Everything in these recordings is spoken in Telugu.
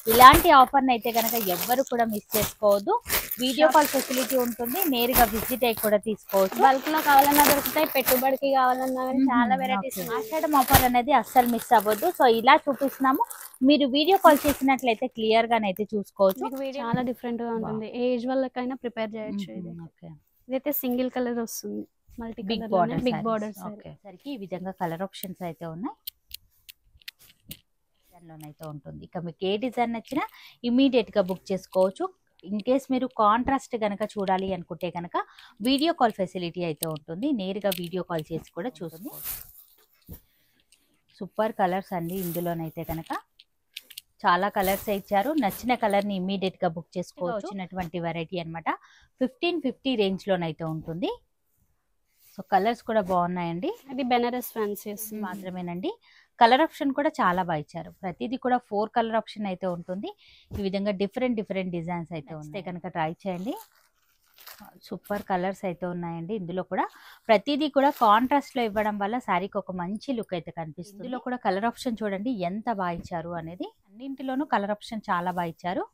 ఇలాంటి ఆఫర్ని అయితే కనుక ఎవ్వరు కూడా మిస్ చేసుకోవద్దు. వీడియో కాల్ ఫెసిలిటీ ఉంటుంది, నేరుగా విజిట్ అయ్యి కూడా తీసుకోవచ్చు. బల్క్ లో కావాలన్నా దొరుకుతాయి, పెట్టుబడికి కావాలన్నా చాలా వెరైటీస్. ఆషాఢం ఆఫర్ అనేది అస్సలు మిస్ అవ్వద్దు. సో ఇలా చూపిస్తున్నాము, మీరు వీడియో కాల్ చేసినట్లయితే క్లియర్ గానైతే చూసుకోవచ్చు. చాలా డిఫరెంట్ గా ఉంటుంది, ఏజ్ వాళ్ళకైనా ప్రిపేర్ చేయొచ్చు. ఇదైతే సింగిల్ కలర్ వస్తుంది, multi big colour, big border border సరికి ఈ విధంగా కలర్ ఆప్షన్స్ అయితే ఉన్నాయి. అయితే ఉంటుంది. ఇక మీకు ఏ డిజైన్ నచ్చినా ఇమీడియట్ గా బుక్ చేసుకోవచ్చు. ఇన్ కేస్ మీరు కాంట్రాస్ట్ కనుక చూడాలి అనుకుంటే కనుక వీడియో కాల్ ఫెసిలిటీ అయితే ఉంటుంది, నేరుగా వీడియో కాల్ చేసి కూడా చూస్తుంది. సూపర్ కలర్స్ అండి, ఇందులోనైతే కనుక చాలా కలర్స్ ఇచ్చారు. నచ్చిన కలర్ ని ఇమీడియట్ గా బుక్ చేసుకోవచ్చు. వచ్చినటువంటి వెరైటీ అనమాట 1550 రేంజ్ లోనైతే ఉంటుంది. సో కలర్స్ కూడా బాగున్నాయండి. అది బెనారస్ ఫ్యాన్సీ మాత్రమేనండి. కలర్ ఆప్షన్ కూడా చాలా బాగా ఇచ్చారు. ప్రతిదీ కూడా 4 కలర్ ఆప్షన్ అయితే ఉంటుంది. ఈ విధంగా డిఫరెంట్ డిజైన్స్ అయితే ఉంటాయి కనుక ట్రై చేయండి. సూపర్ కలర్స్ అయితే ఉన్నాయండి. ఇందులో కూడా ప్రతిదీ కూడా కాంట్రాస్ట్ లో ఇవ్వడం వల్ల శారీకి ఒక మంచి లుక్ అయితే కనిపిస్తుంది. ఇందులో కూడా కలర్ ఆప్షన్ చూడండి ఎంత బాగా ఇచ్చారు అనేది. అన్నింటిలోనూ కలర్ ఆప్షన్ చాలా బాగా ఇచ్చారు.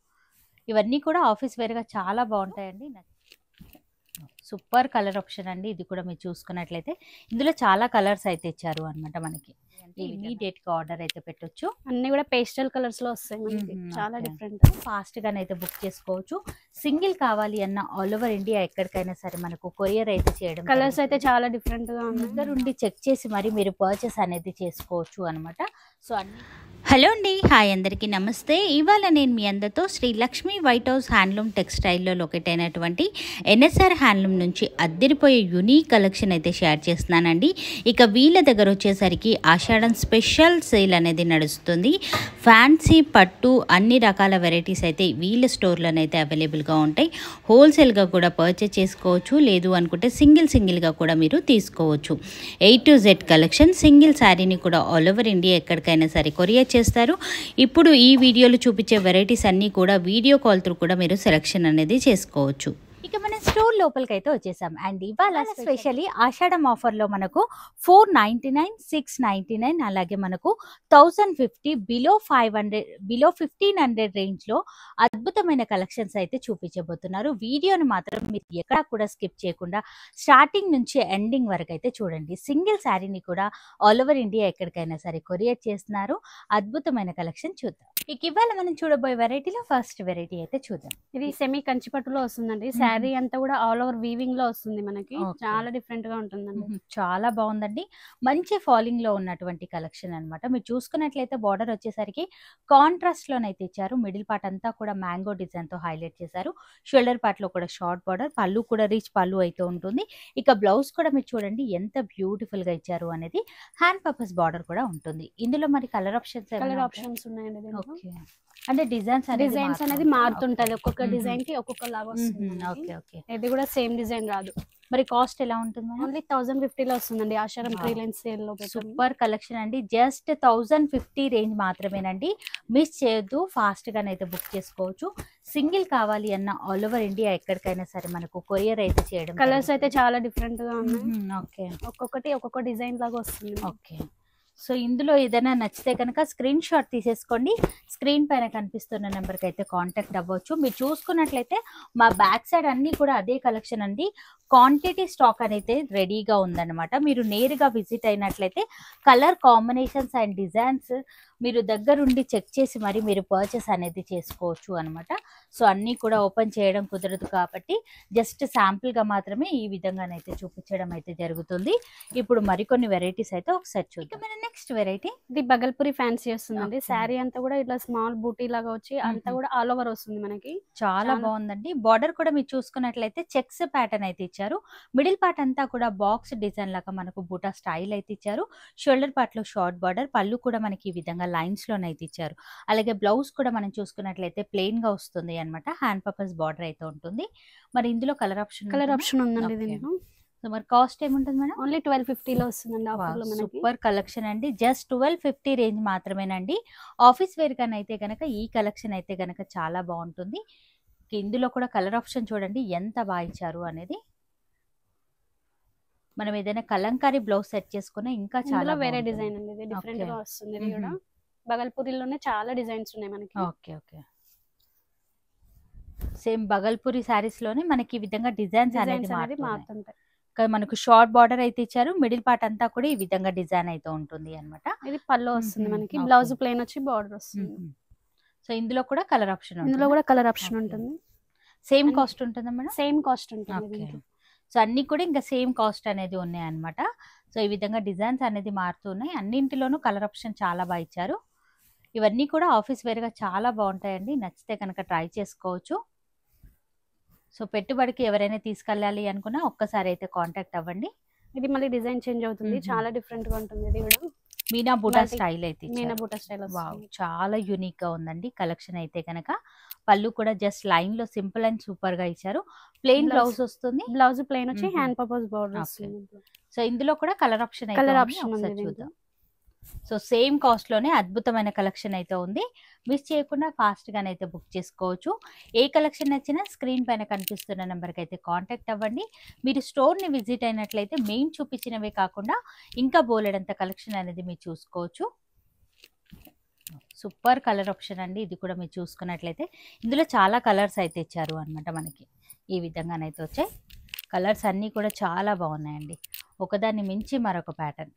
ఇవన్నీ కూడా ఆఫీస్ వేర్ గా చాలా బాగుంటాయండి. సూపర్ కలర్ ఆప్షన్ అండి. ఇది కూడా మీరు చూసుకున్నట్లయితే ఇందులో చాలా కలర్స్ అయితే ఇచ్చారు అనమాట. మనకి ఇమీడియట్ గా ఆర్డర్ అయితే పెట్టొచ్చు. అన్ని కూడా పేస్టల్ కలర్స్ లో వస్తాయి మనకి, చాలా డిఫరెంట్. ఫాస్ట్ గానైతే బుక్ చేసుకోవచ్చు. సింగిల్ కావాలి అన్న ఆల్ ఓవర్ ఇండియా ఎక్కడికైనా సరే మనకు కొరియర్ అయితే చేయడం. కలర్స్ అయితే చాలా డిఫరెంట్ గా దగ్గరుండి చెక్ చేసి మరి మీరు పర్చేస్ అనేది చేసుకోవచ్చు అనమాట. సో అన్ని హలో అండి, హాయ్ అందరికీ నమస్తే. ఇవాళ నేను మీ అందరితో Sri Lakshmi white house handloom టెక్స్టైల్లో లొకేట్ అయినటువంటి ఎన్ఎస్ఆర్ హ్యాండ్లూమ్ నుంచి అద్దరిపోయే యునీక్ కలెక్షన్ అయితే షేర్ చేస్తున్నానండి. ఇక వీళ్ళ దగ్గర వచ్చేసరికి ఆషాఢం స్పెషల్ సేల్ అనేది నడుస్తుంది. ఫ్యాన్సీ పట్టు అన్ని రకాల వెరైటీస్ అయితే వీళ్ళ స్టోర్లోనైతే అవైలబుల్గా ఉంటాయి. హోల్సేల్గా కూడా పర్చేస్ చేసుకోవచ్చు, లేదు అనుకుంటే సింగిల్గా కూడా మీరు తీసుకోవచ్చు. A to Z collection, single శారీని కూడా ఆల్ ఓవర్ ఇండియా ఎక్కడికైనా సరే కొరియర్ చేస్తారు. ఇప్పుడు ఈ వీడియోలో చూపించే వెరైటీస్ అన్నీ కూడా వీడియో కాల్ త్రూ కూడా మీరు సెలెక్షన్ అనేది చేసుకోవచ్చు. ఇక మనం స్టోర్ లోపలికి అయితే వచ్చేసాం. అండ్ ఇవాళ స్పెషల్లీ ఆషాఢం ఆఫర్లో మనకు 499, 699 అలాగే మనకు 1050 బిలో 1500 రేంజ్లో అద్భుతమైన కలెక్షన్స్ అయితే చూపించబోతున్నారు. వీడియోని మాత్రం మీరు ఎక్కడా కూడా స్కిప్ చేయకుండా స్టార్టింగ్ నుంచి ఎండింగ్ వరకు అయితే చూడండి. సింగిల్ శారీని కూడా ఆల్ ఓవర్ ఇండియా ఎక్కడికైనా సరే కొరియర్ చేస్తున్నారు. అద్భుతమైన కలెక్షన్ చూద్దాం. ఇక ఇవాళ మనం చూడబోయే వెరైటీలో ఫస్ట్ వెరైటీ అయితే చూద్దాం. ఇది సెమీ కంచిపట్టులో వస్తుందండి. శారీ అంతా కూడా ఆల్ ఓవర్ వీవింగ్ లో వస్తుంది మనకి, చాలా డిఫరెంట్ గా ఉంటుందండి. చాలా బాగుందండి. మంచి ఫాలింగ్ లో ఉన్నటువంటి కలెక్షన్ అనమాట. మీరు చూసుకున్నట్లయితే బార్డర్ వచ్చేసరికి కాంట్రాస్ట్ లోనైతే ఇచ్చారు. మిడిల్ పార్ట్ అంతా కూడా మ్యాంగో డిజైన్ తో హైలైట్ చేశారు. షోల్డర్ పార్ట్ లో కూడా షార్ట్ బార్డర్, పళ్ళు కూడా రిచ్ పళ్ళు అయితే ఉంటుంది. ఇక బ్లౌజ్ కూడా మీరు చూడండి ఎంత బ్యూటిఫుల్ గా ఇచ్చారు అనేది. హ్యాండ్ పర్పస్ బార్డర్ కూడా ఉంటుంది. ఇందులో మరి కలర్ ఆప్షన్స్ ఉన్నాయండి. అంటే డిజైన్స్ అనేది మారుతుంటది, ఒక్కొక్క డిజైన్ కి ఒక్కొక్క లాగా వస్తుంది. ఇది కూడా సేమ్ డిజైన్ రాదు. మరి కాస్ట్ ఎలా ఉంటుంది? ఓన్లీ 1050 లో వస్తుందండి ఆషాఢం క్లియరెన్స్ సేల్ లో. సూపర్ కలెక్షన్ అండి. జస్ట్ 1050 రేంజ్ మాత్రమేనండి. మిస్ చేయొద్దు, ఫాస్ట్ గానైతే బుక్ చేసుకోవచ్చు. సింగిల్ కావాలి అన్న ఆల్ ఓవర్ ఇండియా ఎక్కడికైనా సరే మనకు కొరియర్ అయితే చేయడం. కలర్స్ అయితే చాలా డిఫరెంట్ గా ఉన్నాయి. ఓకే, ఒక్కొక్కటి ఒక్కొక్క డిజైన్ లాగా వస్తుంది. ఓకే. సో ఇందులో ఏదైనా నచ్చితే కనుక స్క్రీన్ షాట్ తీసేసుకోండి. స్క్రీన్ పైన కనిపిస్తున్న నెంబర్కి అయితే కాంటాక్ట్ అవ్వచ్చు. మీరు చూసుకున్నట్లయితే మా బ్యాక్ సైడ్ అన్నీ కూడా అదే కలెక్షన్ అండి. క్వాంటిటీ స్టాక్ అనేది రెడీగా ఉందన్నమాట. మీరు నేరుగా విజిట్ అయినట్లయితే కలర్ కాంబినేషన్స్ అండ్ డిజైన్స్ మీరు దగ్గరుండి చెక్ చేసి మరి మీరు పర్చేస్ అనేది చేసుకోవచ్చు అనమాట. సో అన్నీ కూడా ఓపెన్ చేయడం కుదరదు కాబట్టి జస్ట్ శాంపుల్గా మాత్రమే ఈ విధంగానైతే చూపించడం అయితే జరుగుతుంది. ఇప్పుడు మరికొన్ని వెరైటీస్ అయితే ఒకసారి చూద్దాం. మన నెక్స్ట్ వెరైటీ ఇది బగల్పురి ఫ్యాన్సీ వస్తుందండి. శారీ అంతా కూడా ఇట్లా స్మాల్ బూటీ లాగా వచ్చి అంతా కూడా ఆల్ ఓవర్ వస్తుంది మనకి. చాలా బాగుందండి. బార్డర్ కూడా మీరు చూసుకున్నట్లయితే చెక్స్ ప్యాటర్న్ అయితే ఇచ్చారు. మిడిల్ పార్ట్ అంతా కూడా బాక్స్ డిజైన్ లాగా మనకు బూటా స్టైల్ అయితే ఇచ్చారు. షోల్డర్ పార్ట్ లో షార్ట్ బార్డర్, పళ్ళు కూడా మనకి ఈ విధంగా లైన్స్ లోనైతే ఇచ్చారు. అలాగే బ్లౌజ్ కూడా మనం చూసుకున్నట్లయితే ప్లెయిన్ గా వస్తుంది అనమాట. హ్యాండ్ పర్పస్ బార్డర్ అయితే ఉంటుంది. మరి ఇందులో కలర్ ఆప్షన్ ఉందండి దీంట్లో. సో మరి కాస్ట్ ఏముంటుంది మేడం? ఓన్లీ 1250 లో వస్తుందండి ఆఫర్ లో మనకి. సూపర్ కలెక్షన్ అండి. జస్ట్ 1250 రేంజ్ మాత్రమేనండి. ఆఫీస్ వేర్ గాని అయితే గనక ఈ కలెక్షన్ అయితే గనక చాలా బాగుంటుంది. ఇందులో కూడా కలర్ ఆప్షన్ చూడండి ఎంత బాగా ఇచ్చారు అనేది. మనం ఏదైనా కలంకారీ బ్లౌజ్ సెట్ చేసుకున్నా ఇంకా చాలా వేరే డిజైన్ అండి, ఇది డిఫరెంట్ గా వస్తుంది. ఇది కూడా బగల్పూరిలోనే చాలా డిజైన్స్ ఉన్నాయి మనకి. Okay okay. Same Bhagalpuri saris లోనే మనకి ఈ విధంగా డిజైన్స్ అనేది మారుతుంటాయి. మనకు షార్ట్ బార్డర్ అయితే ఇచ్చారు, మిడిల్ పార్ట్ అంతా కూడా ఈ విధంగా డిజైన్ అయితే ఉంటుంది అన్నమాట. ఇది పళ్ళు వస్తుంది మనకి, బ్లౌజ్ ప్లెయిన్ వచ్చి బార్డర్ వస్తుంది. సో ఇందులో కూడా కలర్ ఆప్షన్ ఉంటుంది. సేమ్ కాస్ట్ ఉంటుందా మేడం? సేమ్ కాస్ట్ ఉంటుంది. సో అన్ని కూడా ఇంకా సేమ్ కాస్ట్ అనేది ఉన్నాయి అన్నమాట. సో ఈ విధంగా డిజైన్స్ అనేది మారుతున్నాయి, అన్నింటిలోనూ కలర్ ఆప్షన్ చాలా బాగా ఇచ్చారు. ఇవన్నీ కూడా ఆఫీస్ వేర్గా చాలా బాగుంటాయండి, నచ్చితే కనుక ట్రై చేసుకోవచ్చు. సో పెట్టుబడికి ఎవరైనా తీసుకెళ్ళాలి అనుకున్నా ఒక్కసారి అయితే కాంటాక్ట్ అవ్వండి. ఇది మళ్ళీ డిజైన్ చేంజ్ అవుతుంది, చాలా డిఫరెంట్ గా ఉంటుంది. ఇది కూడా మీనా బూటా స్టైల్ అయితే మీనా బూటా స్టైల్ చాలా యూనిక్ గా ఉందండి కలెక్షన్ అయితే కనుక. పళ్ళు కూడా జస్ట్ లైన్ లో సింపుల్ అండ్ సూపర్ గా ఇచ్చారు. ప్లెయిన్ బ్లౌజ్ వస్తుంది, బ్లౌజ్ ప్లెయిన్ వచ్చి హ్యాండ్ పర్పస్ బార్డర్ వస్తుంది. సో ఇందులో కూడా కలర్ ఆప్షన్ చూద్దాం. సో సేమ్ కాస్ట్ లోనే అద్భుతమైన కలెక్షన్ అయితే ఉంది, మిస్ చేయకుండా ఫాస్ట్ గానైతే బుక్ చేసుకోవచ్చు. ఏ కలెక్షన్ నచ్చినా స్క్రీన్ పైన కనిపిస్తున్న నెంబర్కి అయితే కాంటాక్ట్ అవ్వండి. మీరు స్టోర్ ని విజిట్ అయినట్లయితే మెయిన్ చూపించినవే కాకుండా ఇంకా బోలెడంత కలెక్షన్ అనేది మీరు చూసుకోవచ్చు. సూపర్ కలర్ ఆప్షన్ అండి, ఇది కూడా మీరు చూసుకున్నట్లయితే ఇందులో చాలా కలర్స్ అయితే ఇచ్చారు అనమాట. మనకి ఈ విధంగానైతే వచ్చాయి కలర్స్ అన్నీ కూడా చాలా బాగున్నాయండి, ఒకదాన్ని మించి మరొక ప్యాటర్న్.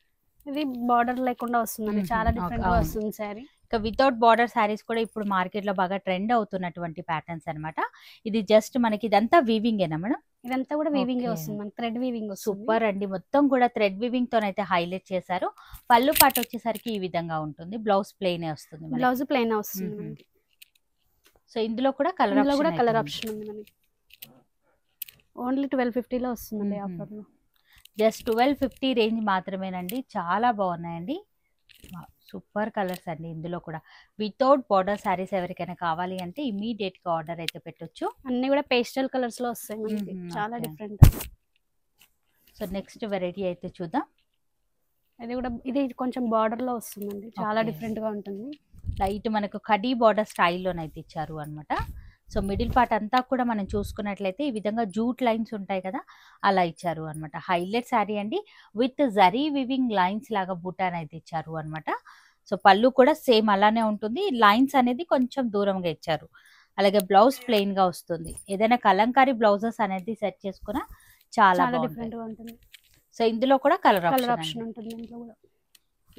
ఇది బార్డర్ లేకుండా వస్తుందండి, చాలా డిఫరెంట్ గా వస్తుంది సారీ. ఇక వితౌట్ బార్డర్ సారీస్ కూడా ఇప్పుడు మార్కెట్ లో బాగా ట్రెండ్ అవుతున్నటువంటి ప్యాటర్న్స్ అన్నమాట. ఇది జస్ట్ మనకి ఇదంతా వీవింగ్ ఏనా మేడం? ఇదంతా కూడా వీవింగ్ వస్తుంది, మనకి థ్రెడ్ వీవింగ్. సూపర్ అండి, మొత్తం కూడా థ్రెడ్ వీవింగ్ తోనైతే హైలైట్ చేశారు. పళ్ళు పాట వచ్చేసరికి ఈ విధంగా ఉంటుంది, బ్లౌజ్ ప్లెయిన్ వస్తుంది. బ్లౌజ్ ప్లెయిన్ వస్తుంది మనకి. సో ఇందులో కూడా కలర్ ఆప్షన్ ఉంది మనకి. ఓన్లీ 1250 లో వస్తుందండి ఆఫర్ లో. జస్ట్ 1250 రేంజ్ మాత్రమేనండి, చాలా బాగున్నాయండి. సూపర్ కలర్స్ అండి. ఇందులో కూడా వితౌట్ బార్డర్ సారీస్ ఎవరికైనా కావాలి అంటే ఇమీడియట్ గా ఆర్డర్ అయితే పెట్టొచ్చు. అన్ని కూడా పేస్టల్ కలర్స్ లో వస్తాయి మనకి, చాలా డిఫరెంట్. సో నెక్స్ట్ వెరైటీ అయితే చూద్దాం. ఇది కొంచెం బార్డర్ లో వస్తుందండి, చాలా డిఫరెంట్ గా ఉంటుంది. లైట్ మనకు కడీ బార్డర్ స్టైల్లోనైతే ఇచ్చారు అనమాట. సో మిడిల్ పార్ట్ అంతా కూడా మనం చూసుకున్నట్లయితే ఈ విధంగా జూట్ లైన్స్ ఉంటాయి కదా, అలా ఇచ్చారు అనమాట. హైలైట్ శారీ అండి, విత్ జరీ వివింగ్ లైన్స్ లాగా బుటాన్ అయితే ఇచ్చారు అనమాట. సో పళ్ళు కూడా సేమ్ అలానే ఉంటుంది, లైన్స్ అనేది కొంచెం దూరంగా ఇచ్చారు. అలాగే బ్లౌజ్ ప్లెయిన్ గా వస్తుంది. ఏదైనా కలంకారీ బ్లౌజెస్ అనేది సెట్ చేసుకున్నా చాలా డిఫరెంట్ గా ఉంటుంది. సో ఇందులో కూడా కలర్ ఆప్షన్ ఉంటుంది.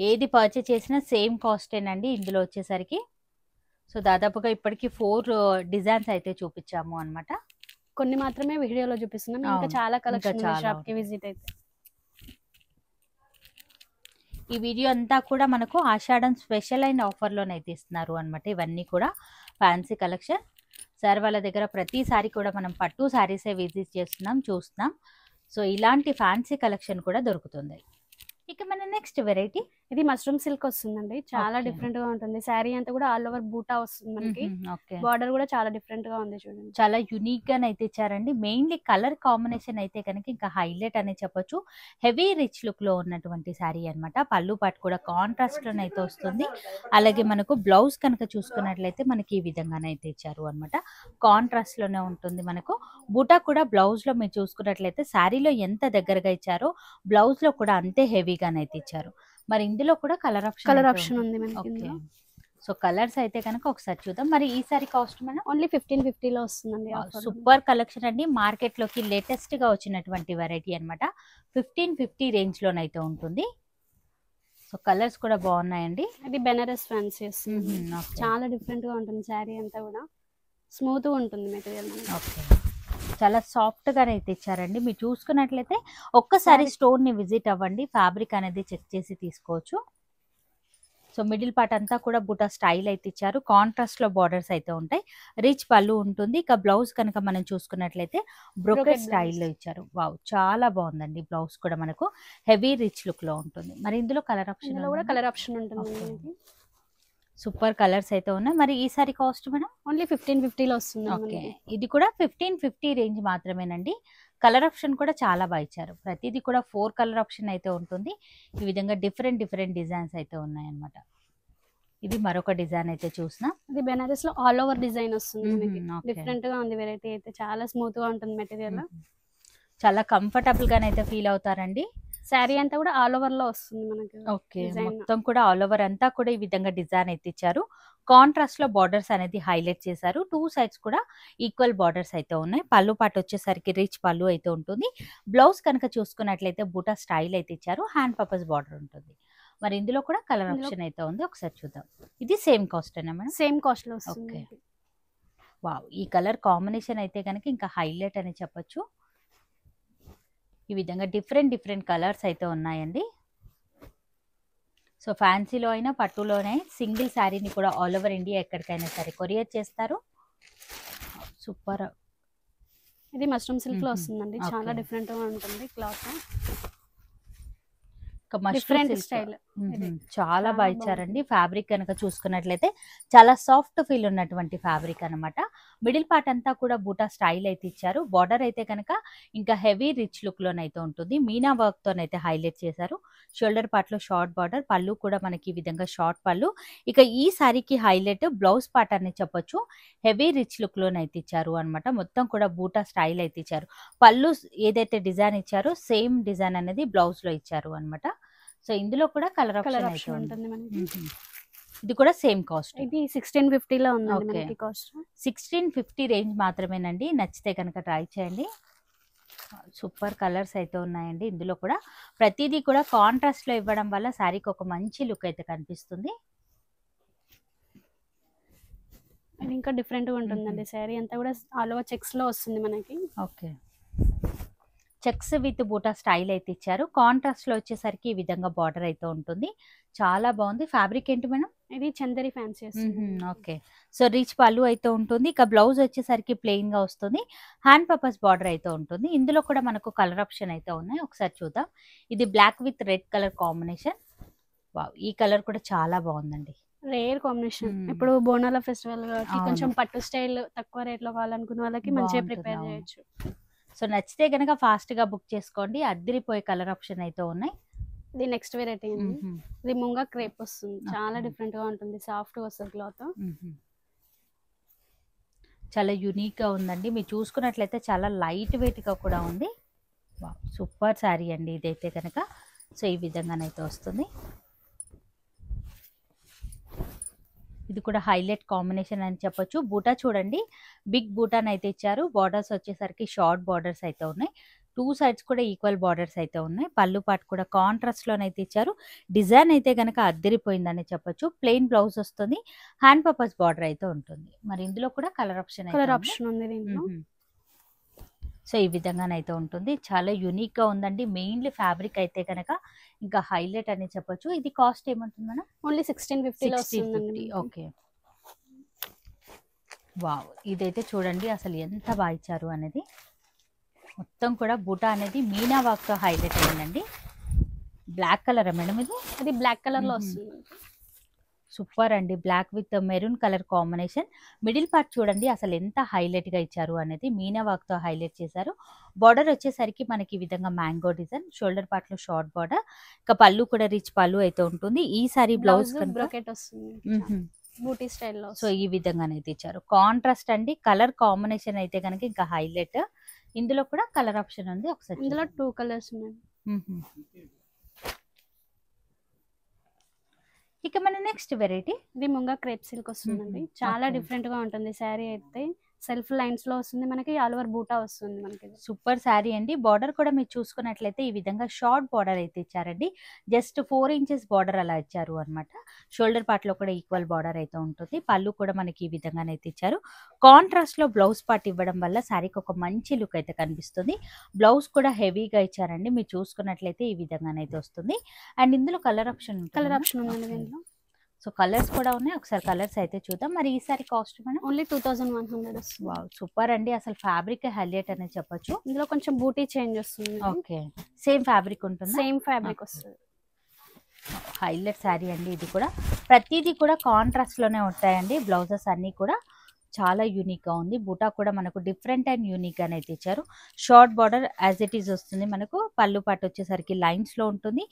ఏది పర్చేస్ చేసినా సేమ్ కాస్టేనండి ఇందులో వచ్చేసరికి. సో దాదాపుగా ఇప్పటికి 4 డిజైన్స్ అయితే చూపించాము అన్నమాట. కొన్ని మాత్రమే వీడియోలో చూపిస్తున్నాం, ఇంకా చాలా కలెక్షన్ షాప్ కి విజిట్ అయితే. ఈ వీడియో అంతా కూడా మనకు ఆషాఢం స్పెషల్ అయిన ఆఫర్లోనైతే ఇస్తున్నారు అనమాట. ఇవన్నీ కూడా ఫ్యాన్సీ కలెక్షన్. సార్ వాళ్ళ దగ్గర ప్రతిసారి కూడా మనం పట్టు శారీసే విజిట్ చేస్తున్నాం, చూస్తున్నాం. సో ఇలాంటి ఫ్యాన్సీ కలెక్షన్ కూడా దొరుకుతుంది. ఇక మన నెక్స్ట్ వెరైటీ, ఇది మష్రూమ్ సిల్క్ వస్తుందండి, చాలా డిఫరెంట్ గా ఉంటుంది. శారీ అంతా కూడా ఆల్ ఓవర్ బూటా వస్తుంది మనకి. బార్డర్ కూడా చాలా డిఫరెంట్ గా ఉంది చూడండి, చాలా యూనిక్ గా అయితే ఇచ్చారండి. మెయిన్లీ కలర్ కాంబినేషన్ అయితే కనుక ఇంకా హైలైట్ అనే చెప్పొచ్చు. హెవీ రిచ్ లుక్ లో ఉన్నటువంటి శారీ అనమాట. పళ్ళు పాటు కూడా కాంట్రాస్ట్ లోనైతే వస్తుంది. అలాగే మనకు బ్లౌజ్ కనుక చూసుకున్నట్లయితే మనకి ఈ విధంగానైతే ఇచ్చారు అనమాట. కాంట్రాస్ట్ లోనే ఉంటుంది మనకు. బూటా కూడా బ్లౌజ్ లో మీరు చూసుకున్నట్లయితే శారీలో ఎంత దగ్గరగా ఇచ్చారో బ్లౌజ్ లో కూడా అంతే హెవీగానైతే ఇచ్చారు. మరి ఇందులో కూడా కలర్ ఆప్షన్ ఉంది మనకి. సో కలర్స్ అయితే కనుక ఒకసారి చూద్దాం. మరి ఈ సారీ కాస్ట్ మనం ఓన్లీ 1550 లో వస్తుందండి. సూపర్ కలెక్షన్ అండి, మార్కెట్ లోకి లేటెస్ట్ గా వచ్చినటువంటి వెరైటీ అనమాట. 1550 రేంజ్ లోనైతే ఉంటుంది. సో కలర్స్ కూడా బాగున్నాయండి. అది బెనారస్ ఫ్యాన్సీ వస్తుంది, చాలా డిఫరెంట్ గా ఉంటుంది. శారీ అంతా కూడా స్మూత్ గా ఉంటుంది మెటీరియల్. చాలా సాఫ్ట్ గానే అయితే ఇచ్చారండి. మీరు చూసుకున్నట్లయితే ఒక్కసారి స్టోర్ ని విజిట్ అవ్వండి, ఫ్యాబ్రిక్ అనేది చెక్ చేసి తీసుకోవచ్చు. సో మిడిల్ పార్ట్ అంతా కూడా బుటా స్టైల్ అయితే ఇచ్చారు. కాంట్రాస్ట్ లో బార్డర్స్ అయితే ఉంటాయి. రిచ్ పళ్ళు ఉంటుంది. ఇక బ్లౌజ్ కనుక మనం చూసుకున్నట్లయితే బ్రోకెట్ స్టైల్లో ఇచ్చారు. వావ్, చాలా బాగుందండి. బ్లౌజ్ కూడా మనకు హెవీ రిచ్ లుక్ లో ఉంటుంది. మరి ఇందులో కలర్ ఆప్షన్ ఉంటుంది. సూపర్ కలర్స్ అయితే ఉన్నాయి. మరి ఈ సారీ కాస్ట్ మేడం ఓన్లీ 1550 లో వస్తుంది. ఓకే, ఇది కూడా 1550 రేంజ్ మాత్రమేనండి. కలర్ ఆప్షన్ కూడా చాలా బాగా ఇచ్చారు. ప్రతిదీ కూడా 4 కలర్ ఆప్షన్ అయితే ఉంటుంది. ఈ విధంగా డిఫరెంట్ డిజైన్స్ అయితే ఉన్నాయన్నమాట. ఇది మరొక డిజైన్ అయితే చూసినా, ఇది బెనారస్ లో ఆల్ ఓవర్ డిజైన్ వస్తుంది. డిఫరెంట్ గా ఉంది వెరైటీ అయితే, చాలా స్మూత్ గా ఉంటుంది మెటీరియల్. చాలా కంఫర్టబుల్ గానైతే ఫీల్ అవుతారండి. శారీ అంతా కూడా ఆల్ ఓవర్ లో వస్తుంది మనకి ఓకే, డిజైన్. మొత్తం కూడా ఆల్ ఓవర్ అంతా కూడా ఈ విధంగా డిజైన్ అయితే ఇచ్చారు. కాంట్రాస్ట్ లో బార్డర్స్ అనేది హైలైట్ చేశారు. 2 సైడ్స్ కూడా ఈక్వల్ బార్డర్స్ అయితే ఉన్నాయి. పళ్ళు పాటు వచ్చేసరికి రిచ్ పళ్ళు అయితే ఉంటుంది. బ్లౌజ్ కనుక చూసుకున్నట్లయితే బూటా స్టైల్ అయితే ఇచ్చారు. హ్యాండ్ పర్పస్ బార్డర్ ఉంటుంది. మరి ఇందులో కూడా కలర్ ఆప్షన్ అయితే ఉంది, ఒకసారి చూద్దాం. ఇది సేమ్ కాస్ట్ అనే మేడం? సేమ్ కాస్ట్ లో వస్తుంది. ఓకే. వావ్, ఈ కలర్ కాంబినేషన్ అయితే కనుక ఇంకా హైలైట్ అని చెప్పొచ్చు. ఈ విధంగా డిఫరెంట్ డిఫరెంట్ కలర్స్ అయితే ఉన్నాయండి. సో ఫ్యాన్సీలో అయినా పట్టులోనే సింగిల్ శారీని కూడా ఆల్ ఓవర్ ఇండియా ఎక్కడికైనా సరే కొరియర్ చేస్తారు. సూపర్. ఇది మష్రూమ్ సిల్క్ లో వస్తుందండి. చాలా డిఫరెంట్ గా ఉంటుంది క్లాత్. Different style. చాలా బాగా ఇచ్చారండి. ఫ్యాబ్రిక్ కనుక చూసుకున్నట్లయితే చాలా సాఫ్ట్ ఫీల్ ఉన్నటువంటి ఫ్యాబ్రిక్ అనమాట. మిడిల్ పార్ట్ అంతా కూడా బూటా స్టైల్ అయితే ఇచ్చారు. బార్డర్ అయితే కనుక ఇంకా హెవీ రిచ్ లుక్ లోనైతే ఉంటుంది. మీనా వర్క్ తోనైతే హైలైట్ చేశారు. షోల్డర్ పార్ట్ లో షార్ట్ బార్డర్, పళ్ళు కూడా మనకి ఈ విధంగా షార్ట్ పళ్ళు. ఇక ఈ సారీకి హైలైట్ బ్లౌజ్ పార్ట్ అని చెప్పొచ్చు. హెవీ రిచ్ లుక్ లోనైతే ఇచ్చారు అనమాట. మొత్తం కూడా బూటా స్టైల్ అయితే ఇచ్చారు. పళ్ళు ఏదైతే డిజైన్ ఇచ్చారో సేమ్ డిజైన్ అనేది బ్లౌజ్ లో ఇచ్చారు అనమాట. సో ఇందులో కూడా కలర్ ఆప్షన్ ఉంటుంది మనకి. ఇది కూడా సేమ్ కాస్ట్. ఇది 1650 లో ఉందండి మనకి కాస్ట్. 1650 రేంజ్ మాత్రమేనండి. నచ్చితే కనుక ట్రై చేయండి. సూపర్ కలర్స్ అయితే ఉన్నాయండి. ఇందులో కూడా ప్రతిదీ కూడా కాంట్రాస్ట్ లో ఇవ్వడం వల్ల శారీకి ఒక మంచి లుక్ అయితే కనిపిస్తుంది. ఇది ఇంకా డిఫరెంట్ గా ఉంటుందండి. శారీ అంతా కూడా ఆల్ ఓవర్ చెక్స్ లో వస్తుంది మనకి. ఓకే, చెక్స్ విత్ బూటా స్టైల్ అయితే ఇచ్చారు. కాంట్రాస్ట్ లో వచ్చేసరికి ఈ విధంగా బార్డర్ అయితే ఉంటుంది. చాలా బాగుంది. ఫ్యాబ్రిక్ ఏంటి మేడం? ఇది Chanderi fancy. Okay, so rich పళ్ళు అయితే ఉంటుంది. ఇక బ్లౌజ్ వచ్చేసరికి ప్లెయిన్ గా వస్తుంది. హ్యాండ్ పర్పస్ బార్డర్ అయితే ఉంటుంది. ఇందులో కూడా మనకు కలర్ ఆప్షన్ అయితే ఉన్నాయి, ఒకసారి చూద్దాం. ఇది black with red colour combination. Wow, ఈ కలర్ కూడా చాలా బాగుందండి. Rare combination. ఇప్పుడు బోనాల ఫెస్టివల్ కొంచెం పట్టు స్టైల్ తక్కువ రేట్ లో కావాలనుకున్న వాళ్ళకి మంచిగా ప్రిపేర్ చేయొచ్చు. సో నచ్చితే కనుక ఫాస్ట్ గా బుక్ చేసుకోండి. అద్దరిపోయే కలర్ ఆప్షన్ అయితే ఉన్నాయి. ఇది నెక్స్ట్ వెరైటీ అండి. ఇది ముంగా క్రేప్ వస్తుంది. చాలా డిఫరెంట్ గా ఉంటుంది. సాఫ్ట్ గా వస్తుంది క్లాత్. చాలా యూనిక్ గా ఉందండి. మీరు చూసుకున్నట్లయితే చాలా లైట్ వెయిట్ గా కూడా ఉంది. సూపర్ శారీ అండి ఇదైతే కనుక. సో ఈ విధంగానైతే వస్తుంది. ఇది కూడా హైలైట్ కాంబినేషన్ అని చెప్పొచ్చు. బూటా చూడండి, బిగ్ బూటాన్ అయితే ఇచ్చారు. బార్డర్స్ వచ్చేసరికి షార్ట్ బార్డర్స్ అయితే ఉన్నాయి. 2 సైడ్స్ కూడా ఈక్వల్ బార్డర్స్ అయితే ఉన్నాయి. పళ్ళు పాటు కూడా కాంట్రాస్ట్ లోనైతే ఇచ్చారు. డిజైన్ అయితే కనుక అద్దరిపోయిందని చెప్పొచ్చు. ప్లెయిన్ బ్లౌజ్ వస్తుంది. హ్యాండ్ పర్పస్ బార్డర్ అయితే ఉంటుంది. మరి ఇందులో కూడా కలర్ ఆప్షన్ ఉంది దీంట్లో. సో ఈ విధంగానైతే ఉంటుంది. చాలా యూనిక్ గా ఉందండి. మెయిన్లీ ఫ్యాబ్రిక్ అయితే కనుక ఇంకా హైలైట్ అని చెప్పొచ్చు. ఇది కాస్ట్ ఏమంటుంది మేడం? ఓన్లీ 1650. ఓకే. వావ్, ఇదైతే చూడండి అసలు ఎంత బాగా ఇచ్చారు అనేది. మొత్తం కూడా బూటా అనేది మీనా వర్క్ తో హైలైట్ అయిందండి. బ్లాక్ కలర్ మేడం ఇది? అది బ్లాక్ కలర్ లో వస్తుంది. సూపర్ అండి. Black with maroon colour combination. Middle part చూడండి అసలు ఎంత హైలైట్ గా ఇచ్చారు అనేది. మీనా వర్క్ తో హైలైట్ చేశారు. బార్డర్ వచ్చేసరికి మనకి ఈ విధంగా మ్యాంగో డిజైన్. షోల్డర్ పార్ట్ లో షార్ట్ బార్డర్. ఇక పళ్ళు కూడా రిచ్ పళ్ళు అయితే ఉంటుంది. ఈ సారీ బ్లౌజ్ బ్రోకెట్ వస్తుంది బూటీ స్టైల్లో. సో ఈ విధంగానైతే ఇచ్చారు. కాంట్రాస్ట్ అండి. కలర్ కాంబినేషన్ అయితే కనుక ఇంకా హైలైట్. ఇందులో కూడా కలర్ ఆప్షన్ ఉంది, ఒకసారి. ఇందులో 2 కలర్స్ ఉన్నాయి. ఇక మన నెక్స్ట్ వెరైటీ ఇది ముంగా క్రేప్ సిల్క్ వస్తుందండి. చాలా డిఫరెంట్ గా ఉంటుంది. శారీ అయితే సెల్ఫ్ లైన్స్ లో వస్తుంది మనకి. ఆల్ ఓవర్ బూటా వస్తుంది మనకి. సూపర్ శారీ అండి. బార్డర్ కూడా మీరు చూసుకున్నట్లయితే ఈ విధంగా షార్ట్ బార్డర్ అయితే ఇచ్చారండి. జస్ట్ 4 ఇంచెస్ బార్డర్ అలా ఇచ్చారు అనమాట. షోల్డర్ పార్ట్ లో కూడా ఈక్వల్ బార్డర్ అయితే ఉంటుంది. పళ్ళు కూడా మనకి ఈ విధంగానైతే ఇచ్చారు. కాంట్రాస్ట్ లో బ్లౌజ్ పార్ట్ ఇవ్వడం వల్ల శారీకి ఒక మంచి లుక్ అయితే కనిపిస్తుంది. బ్లౌజ్ కూడా హెవీగా ఇచ్చారండి. మీరు చూసుకున్నట్లయితే ఈ విధంగానైతే వస్తుంది. అండ్ ఇందులో కలర్ ఆప్షన్ ఉందండి దీంట్లో. సో కలర్స్ కూడా ఉన్నాయి, ఒకసారి కలర్స్ అయితే చూద్దాం. మరి ఈసారి కాస్ట్ మేడం? ఓన్లీ 2100 వస్తుంది. వావ్, సూపర్ అండి. అసలు ఫ్యాబ్రిక్ హైలైట్ అనేది చెప్పొచ్చు. ఇందులో కొంచెం బూటీ చేంజ్ వస్తుంది. ఓకే, సేమ్ ఫ్యాబ్రిక్ ఉంటుంది. సేమ్ ఫ్యాబ్రిక్ వస్తుంది. హైలైట్ శారీ అండి ఇది కూడా. ప్రతిదీ కూడా కాంట్రాస్ట్ లోనే ఉంటాయండి. బ్లౌజెస్ అన్ని కూడా చాలా యూనిక్ గా ఉంది. బూటా కూడా మనకు డిఫరెంట్ అండ్ యూనిక్ గా అయితే ఇచ్చారు. Short border as it is వస్తుంది మనకు. పళ్ళు పాటు వచ్చేసరికి లైన్స్ లో ఉంటుంది.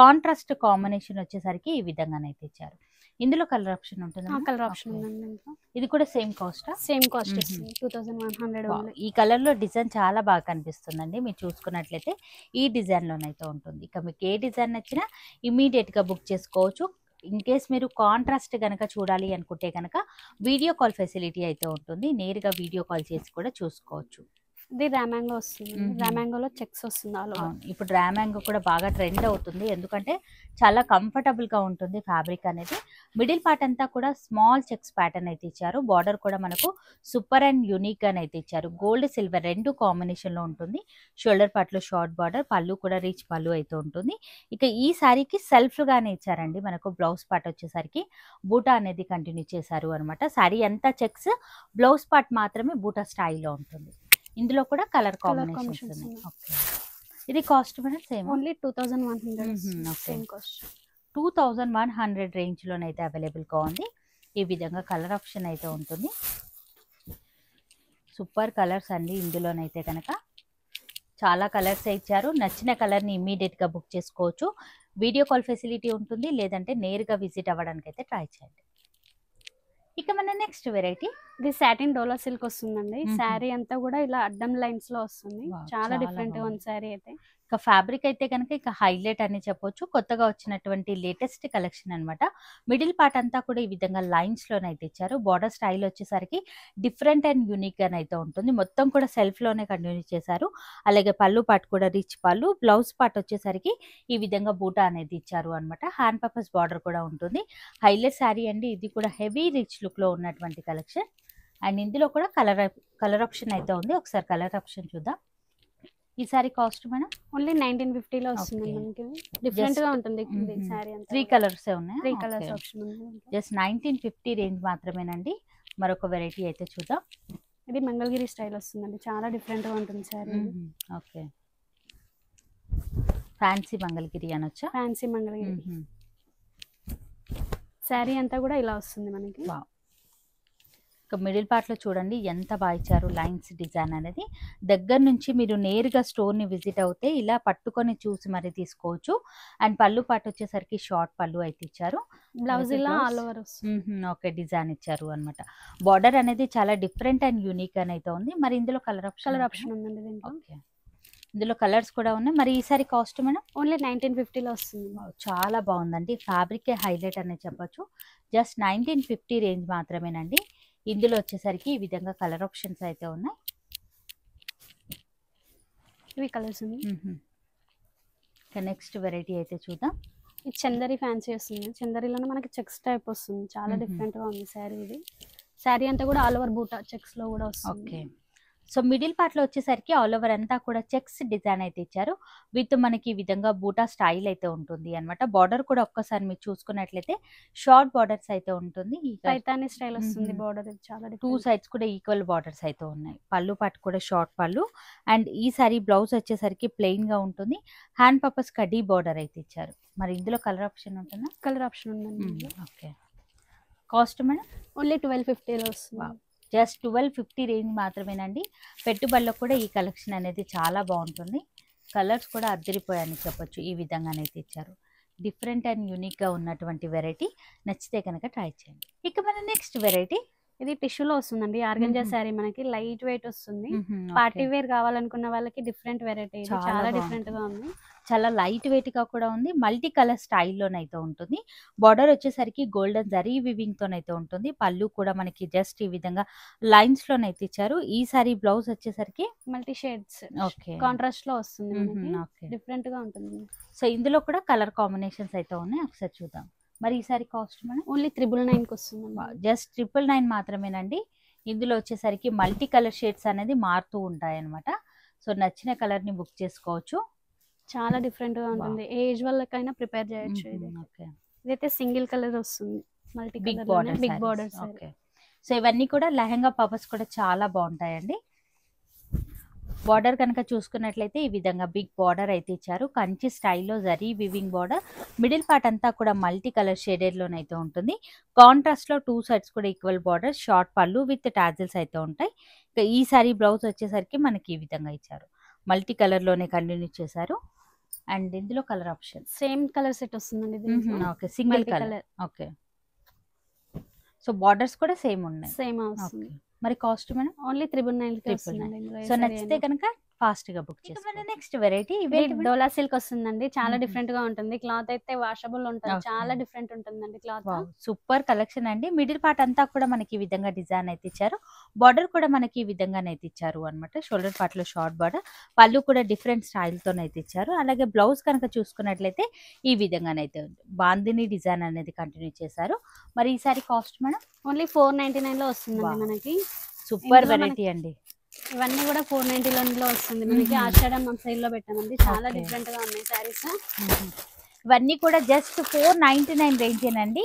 కాంట్రాస్ట్ కాంబినేషన్ వచ్చేసరికి ఈ విధంగానైతే ఇచ్చారు. ఇందులో కలర్ ఆప్షన్ ఉంటుంది. కలర్ ఆప్షన్ ఉందండి. ఇది కూడా సేమ్ కాస్ట్. సేమ్ కాస్ట్ వస్తుంది 2100. ఈ కలర్ లో డిజైన్ చాలా బాగా కనిపిస్తుందండి. మీరు చూసుకున్నట్లయితే ఈ డిజైన్ లోనైతే ఉంటుంది. ఇక మీకు ఏ డిజైన్ నచ్చినా ఇమీడియట్ గా బుక్ చేసుకోవచ్చు. ఇన్ కేస్ మీరు కాంట్రాస్ట్ కనుక చూడాలి అనుకుంటే కనుక వీడియో కాల్ ఫెసిలిటీ అయితే ఉంటుంది. నేరుగా వీడియో కాల్ చేసి కూడా చూసుకోవచ్చు. ఇది రామాంగో వస్తుంది. రామాంగోలో చెక్స్ వస్తుంది ఆల్ ఓవర్. ఇప్పుడు రామాంగో కూడా బాగా ట్రెండ్ అవుతుంది. ఎందుకంటే చాలా కంఫర్టబుల్ గా ఉంటుంది ఫ్యాబ్రిక్ అనేది. మిడిల్ పార్ట్ అంతా కూడా స్మాల్ చెక్స్ ప్యాటర్న్ అయితే ఇచ్చారు. బార్డర్ కూడా మనకు సూపర్ అండ్ యూనిక్ గా అయితే ఇచ్చారు. గోల్డ్ సిల్వర్ రెండు కాంబినేషన్ లో ఉంటుంది. షోల్డర్ పార్ట్ లో షార్ట్ బార్డర్, పళ్ళు కూడా రిచ్ పళ్ళు అయితే ఉంటుంది. ఇక ఈ సారీకి సెల్ఫ్ గానే ఇచ్చారండి. మనకు బ్లౌజ్ పార్ట్ వచ్చేసరికి బూటా అనేది కంటిన్యూ చేశారు అనమాట. సారీ అంతా చెక్స్, బ్లౌజ్ పార్ట్ మాత్రమే బూటా స్టైల్లో ఉంటుంది. ఇందులో కూడా కలర్ కాంబినేషన్స్ ఉన్నాయి. ఓకే, ఇది cost madam same only 2100. Same cost 2100 range లోనైతే అవైలబుల్ గా ఉంది. ఈ విధంగా కలర్ ఆప్షన్ అయితే ఉంటుంది. సూపర్ కలర్స్ అండి. ఇందులోనైతే కనుక చాలా కలర్స్ ఇచ్చారు. నచ్చిన కలర్ని ఇమీడియట్గా బుక్ చేసుకోవచ్చు. వీడియో కాల్ ఫెసిలిటీ ఉంటుంది, లేదంటే నేరుగా విజిట్ అవ్వడానికి అయితే ట్రై చేయండి. ఇక మన నెక్స్ట్ వెరైటీ ఇది సాటిన్ డోలా సిల్క్ వస్తుందండి. శారీ అంతా కూడా ఇలా అడ్డం లైన్స్ లో వస్తుంది. చాలా డిఫరెంట్ గా ఉంది శారీ అయితే. ఇక ఫ్యాబ్రిక్ అయితే కనుక ఇక హైలైట్ అని చెప్పొచ్చు. కొత్తగా వచ్చినటువంటి లేటెస్ట్ కలెక్షన్ అనమాట. మిడిల్ పార్ట్ అంతా కూడా ఈ విధంగా లైన్స్ లోనైతే ఇచ్చారు. బార్డర్ స్టైల్ వచ్చేసరికి డిఫరెంట్ అండ్ యూనిక్ గా అయితే ఉంటుంది. మొత్తం కూడా సెల్ఫ్ లోనే కంటిన్యూ చేశారు. అలాగే పళ్ళు పార్ట్ కూడా రిచ్ పళ్ళు, బ్లౌజ్ పార్ట్ వచ్చేసరికి ఈ విధంగా బూటా అనేది ఇచ్చారు అనమాట. హ్యాండ్ పర్పస్ బార్డర్ కూడా ఉంటుంది. హైలైట్ శారీ అండి. ఇది కూడా హెవీ రిచ్ లుక్ లో ఉన్నటువంటి కలెక్షన్. అండ్ ఇందులో కూడా కలర్ ఆప్షన్ అయితే ఉంది. ఒకసారి కలర్ ఆప్షన్ చూద్దాం. ఈ సారీ కాస్ట్ మేడం ఓన్లీ 1950 లో వస్తుంది. మనకి డిఫరెంట్ గా ఉంటుంది సారీ అంతా. 3 కలర్స్ ఉన్నాయి. 3 కలర్స్ ఆప్షన్ ఉంది. జస్ట్ 1950 రేంజ్ మాత్రమేనండి. మరొక వెరైటీ అయితే చూద్దాం. ఇది మంగళగిరి స్టైల్ వస్తుందండి. చాలా డిఫరెంట్ గా ఉంటుంది సారీ. ఓకే, ఫ్యాన్సీ మంగళగిరి అనొచ్చా? ఫ్యాన్సీ మంగళగిరి. సారీ అంతా కూడా ఇలా వస్తుంది మనకి. ఇక మిడిల్ పార్ట్లో చూడండి ఎంత బాగా ఇచ్చారు లైన్స్ డిజైన్ అనేది. దగ్గర నుంచి మీరు నేరుగా స్టోర్ని విజిట్ అవుతే ఇలా పట్టుకొని చూసి మరి తీసుకోవచ్చు. అండ్ పళ్ళు పార్ట్ వచ్చేసరికి షార్ట్ పళ్ళు అయితే ఇచ్చారు. బ్లౌజ్ ఇలా ఆల్ ఓవర్ వస్తుంది. ఓకే, డిజైన్ ఇచ్చారు అనమాట. బార్డర్ అనేది చాలా డిఫరెంట్ అండ్ యూనిక్ అని అయితే ఉంది. మరి ఇందులో కలర్ ఆప్షన్ ఉందండి దీంట్లో. ఓకే, ఇందులో కలర్స్ కూడా ఉన్నాయి. మరి ఈసారి కాస్ట్ మేడం ఓన్లీ 1950 లో వస్తుంది. చాలా బాగుందండి. ఫ్యాబ్రిక్ హైలైట్ అనేది చెప్పొచ్చు. జస్ట్ 1950 రేంజ్ మాత్రమేనండి. ఇందులో వచ్చేసరికి ఈ విధంగా కలర్ ఆప్షన్స్ అయితే ఉన్నాయి. ఇవి కలర్స్ ఉన్నాయి. నెక్స్ట్ వెరైటీ అయితే చూద్దాం. ఇది చందరి ఫ్యాన్సీ వస్తుంది. చందరిలోనే మనకి చెక్స్ టైప్ వస్తుంది. చాలా డిఫరెంట్ గా ఉంది శారీ. ఇది శారీ అంతా కూడా ఆల్ ఓవర్ బూటా చెక్స్ లో కూడా వస్తుంది. ఓకే, సో మిడిల్ పార్ట్ లో వచ్చేసరికి ఆల్ ఓవర్ అంతా కూడా చెక్స్ డిజైన్ అయితే ఇచ్చారు. విత్ మనకి ఈ విధంగా బూటా స్టైల్ అయితే ఉంటుంది అనమాట. బార్డర్ కూడా ఒక్కసారి మీరు చూసుకున్నట్లయితే షార్ట్ బార్డర్స్ అయితే ఉంటుంది. పైతాని స్టైల్ వస్తుంది బార్డర్. చాలా 2 సైడ్స్ కూడా ఈక్వల్ బార్డర్స్ అయితే ఉన్నాయి. పళ్ళు పార్ట్ కూడా షార్ట్ పళ్ళు. అండ్ ఈ సారీ బ్లౌజ్ వచ్చేసరికి ప్లెయిన్ గా ఉంటుంది. హ్యాండ్ పర్పస్ కడ్డీ బార్డర్ అయితే ఇచ్చారు. మరి ఇందులో కలర్ ఆప్షన్ ఉంటుందా? కలర్ ఆప్షన్ ఉందండి. ఓకే, కాస్ట్ మేడం ఓన్లీ 1250 లో వస్తుంది. జస్ట్ 1250 రేంజ్ మాత్రమేనండి. పెట్టుబడిలో కూడా ఈ కలెక్షన్ అనేది చాలా బాగుంటుంది. కలర్స్ కూడా అద్దరిపోయాయని చెప్పొచ్చు. ఈ విధంగానైతే ఇచ్చారు. డిఫరెంట్ అండ్ యూనిక్గా ఉన్నటువంటి వెరైటీ. నచ్చితే కనుక ట్రై చేయండి. ఇక మన నెక్స్ట్ వెరైటీ ఇది టిష్యూలో వస్తుందండి. ఆర్గంజా శారీ మనకి లైట్ వెయిట్ వస్తుంది. పార్టీ వేర్ కావాలనుకున్న వాళ్ళకి డిఫరెంట్ వెరైటీ. చాలా డిఫరెంట్ గా ఉంది. చాలా లైట్ వెయిట్ గా కూడా ఉంది. మల్టీ కలర్ స్టైల్లోనైతే ఉంటుంది. బార్డర్ వచ్చేసరికి గోల్డెన్ జరీ వివింగ్ తోనైతే ఉంటుంది. పళ్ళు కూడా మనకి జస్ట్ ఈ విధంగా లైన్స్ లోనైతే ఇచ్చారు. ఈ సారీ బ్లౌజ్ వచ్చేసరికి మల్టీ షేడ్స్ ఓకే కాంట్రాస్ట్ లో వస్తుంది. డిఫరెంట్ గా ఉంటుంది. సో ఇందులో కూడా కలర్ కాంబినేషన్స్ అయితే ఉన్నాయి. ఒకసారి చూద్దాం. మరి ఈసారి కాస్ట్ మనం ఓన్లీ 999 వస్తుంది. జస్ట్ 999 మాత్రమేనండి. ఇందులో వచ్చేసరికి మల్టీ కలర్ షేడ్స్ అనేది మారుతూ ఉంటాయి అనమాట. సో నచ్చిన కలర్ ని బుక్ చేసుకోవచ్చు. చాలా డిఫరెంట్ గా ఉంటుంది. ఏజ్ వాళ్ళకైనా ప్రిపేర్ చేయొచ్చు. ఇదైతే సింగిల్ కలర్ వస్తుంది. Multi big borders. Okay, so ఇవన్నీ కూడా లెహంగా పర్పస్ కూడా చాలా బాగుంటాయండి. బార్డర్ కనుక చూసుకున్నట్లయితే ఈ విధంగా బిగ్ బార్డర్ అయితే ఇచ్చారు. కంచి స్టైల్లో zari weaving border. Middle part అంతా కూడా మల్టీ కలర్ షేడెడ్ లోనైతే ఉంటుంది. కాంట్రాస్ట్ లో 2 సైడ్స్ కూడా ఈక్వల్ బార్డర్, షార్ట్ పళ్ళు విత్ టాజిల్స్ అయితే ఉంటాయి. ఇక ఈ సారీ బ్లౌజ్ వచ్చేసరికి మనకి ఈ విధంగా ఇచ్చారు. మల్టీ కలర్ లోనే కంటిన్యూ చేశారు. అండ్ ఇందులో colour option same colour set వస్తుందండి. Okay, single colour. Okay, so borders కూడా సేమ్ ఉన్నాయి. సేమ్ వస్తుంది. మరి కాస్ట్ మేడం? ఓన్లీ 999 వస్తుందండి. సో నచ్చితే కనుక ఫాస్ట్ గా బుక్ చేసుకోండి. నెక్స్ట్ వెరైటీ డోలా సిల్క్ వస్తుందండి. చాలా డిఫరెంట్ గా ఉంటుంది. క్లాత్ అయితే వాషబుల్ ఉంటుంది. చాలా డిఫరెంట్ ఉంటుందండి క్లాత్. సూపర్ కలెక్షన్ అండి. మిడిల్ పార్ట్ అంతా కూడా మనకి ఈ విధంగా డిజైన్ అయితే ఇచ్చారు. బార్డర్ కూడా మనకి ఈ విధంగానైతే ఇచ్చారు అనమాట. షోల్డర్ పార్ట్ లో షార్ట్ బార్డర్, పళ్ళు కూడా డిఫరెంట్ స్టైల్ తోనైతే ఇచ్చారు. అలాగే బ్లౌజ్ కనుక చూసుకున్నట్లయితే ఈ విధంగానైతే బాందిని డిజైన్ అనేది కంటిన్యూ చేశారు. మరి ఈసారి కాస్ట్ మేడం? ఓన్లీ 499 లో వస్తుందండి మనకి. సూపర్ వెరైటీ అండి. ఇవన్నీ కూడా 499 లో వస్తుంది మనకి. ఆషాఢం సేల్ లో పెట్టామండి. చాలా డిఫరెంట్ గా ఉన్నాయి సారీస్. ఇవన్నీ కూడా జస్ట్ 499 రేంజేనండి.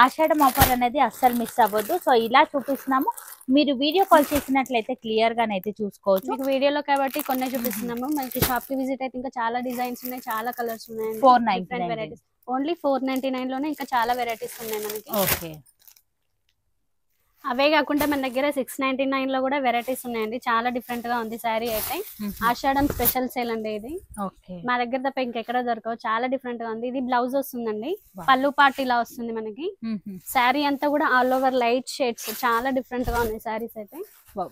ఆషాఢం ఆఫర్ అనేది అస్సలు మిస్ అవ్వద్దు. సో ఇలా చూపిస్తున్నాము, మీరు వీడియో కాల్ చేసినట్లయితే క్లియర్ గానైతే చూసుకోవచ్చు. మీకు వీడియోలో కాబట్టి కొన్ని చూపిస్తున్నాము. మనకి షాప్ కి విజిట్ అయితే ఇంకా చాలా డిజైన్స్ ఉన్నాయి, చాలా కలర్స్ ఉన్నాయి. 499 వెరైటీస్ ఓన్లీ 499 లోనే ఇంకా చాలా వెరైటీస్ ఉన్నాయి మనకి. ఓకే. అవే కాకుండా మన దగ్గర 699 లో కూడా వెరైటీస్ ఉన్నాయండి. చాలా డిఫరెంట్ గా ఉంది శారీ అయితే. ఆషాఢం స్పెషల్ సేల్ అండి ఇది. మా దగ్గర తప్ప ఇంకెక్కడ దొరకవు. చాలా డిఫరెంట్ గా ఉంది. ఇది బ్లౌజ్ వస్తుందండి. పళ్ళు పార్ట్ ఇలా వస్తుంది మనకి. శారీ అంతా కూడా ఆల్ ఓవర్ లైట్ షేడ్స్. చాలా డిఫరెంట్ గా ఉన్నాయి శారీస్ అయితే.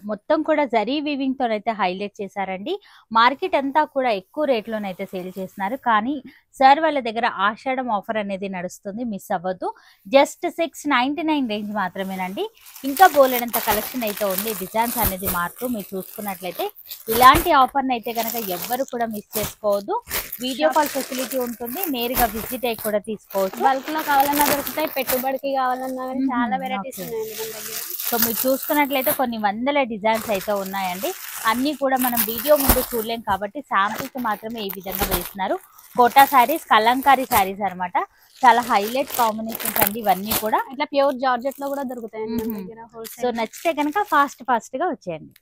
మొత్తం కూడా జరీ వీవింగ్ తోనైతే హైలైట్ చేశారండి. మార్కెట్ అంతా కూడా ఎక్కువ రేట్లోనైతే సేల్ చేస్తున్నారు, కానీ సార్ వాళ్ళ దగ్గర ఆషాఢం ఆఫర్ అనేది నడుస్తుంది, మిస్ అవ్వద్దు. జస్ట్ 699 రేంజ్ మాత్రమేనండి. ఇంకా బోలెడంత కలెక్షన్ అయితే ఉంది. డిజైన్స్ అనేది మారుతూ మీరు చూసుకున్నట్లయితే ఇలాంటి ఆఫర్ని అయితే కనుక ఎవ్వరు కూడా మిస్ చేసుకోవద్దు. వీడియో కాల్ ఫెసిలిటీ ఉంటుంది, నేరుగా విజిట్ అయ్యి కూడా తీసుకోవచ్చు. బల్క్ లో కావాలన్నా దొరుకుతాయి, పెట్టుబడికి కావాలన్నా చాలా వెరైటీస్ ఉన్నాయండి మన దగ్గర. సో మీరు చూసుకున్నట్లయితే కొన్ని వందల డిజైన్స్ అయితే ఉన్నాయండి. అన్నీ కూడా మనం వీడియో ముందు చూడలేం కాబట్టి శాంపిల్స్ మాత్రమే ఈ విధంగా వేస్తున్నారు. కోటా శారీస్, కలంకారీ శారీస్ అనమాట. చాలా హైలైట్ కాంబినేషన్స్ అండి ఇవన్నీ కూడా. ఇట్లా ప్యూర్ జార్జెట్ లో కూడా దొరుకుతాయండి మన దగ్గర. సో నచ్చితే కనుక ఫాస్ట్ గా వచ్చేయండి.